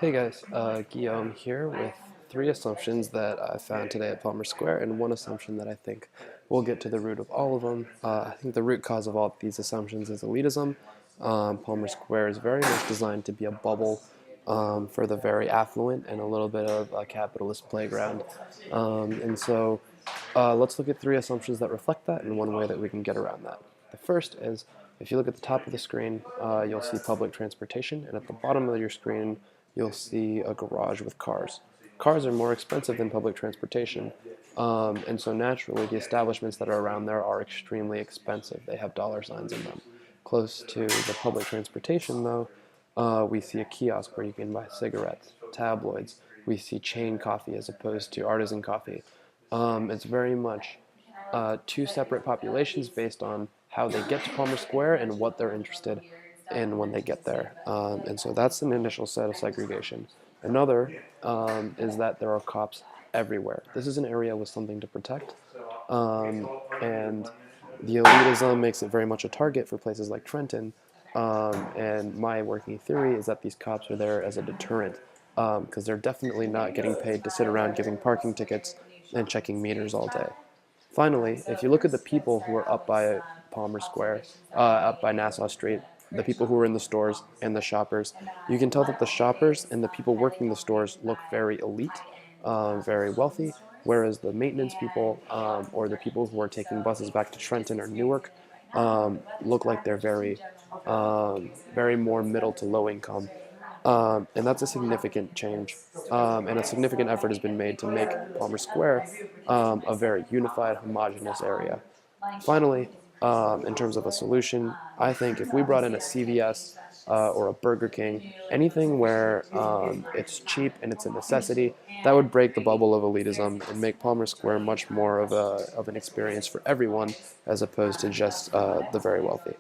Hey guys, Guillaume here with three assumptions that I found today at Palmer Square, and one assumption that I think will get to the root of all of them. I think the root cause of all of these assumptions is elitism. Palmer Square is very much designed to be a bubble for the very affluent and a little bit of a capitalist playground. Let's look at three assumptions that reflect that and one way that we can get around that. The first is, if you look at the top of the screen, you'll see public transportation, and at the bottom of your screen, you'll see a garage with cars. Cars are more expensive than public transportation, and so naturally the establishments that are around there are extremely expensive. They have dollar signs in them. Close to the public transportation, though, we see a kiosk where you can buy cigarettes, tabloids. We see chain coffee as opposed to artisan coffee. It's very much two separate populations based on how they get to Palmer Square and what they're interested in when they get there. And so that's an initial set of segregation. Another is that there are cops everywhere. This is an area with something to protect, and the elitism makes it very much a target for places like Trenton. And my working theory is that these cops are there as a deterrent, because they're definitely not getting paid to sit around giving parking tickets and checking meters all day. Finally, if you look at the people who are up by Palmer Square, up by Nassau Street, the people who are in the stores and the shoppers, you can tell that the shoppers and the people working the stores look very elite, very wealthy, whereas the maintenance people or the people who are taking buses back to Trenton or Newark look like they're very more middle to low income. And that's a significant change. And a significant effort has been made to make Palmer Square a very unified, homogeneous area. Finally, in terms of a solution, I think if we brought in a CVS or a Burger King, anything where it's cheap and it's a necessity, that would break the bubble of elitism and make Palmer Square much more of an experience for everyone as opposed to just the very wealthy.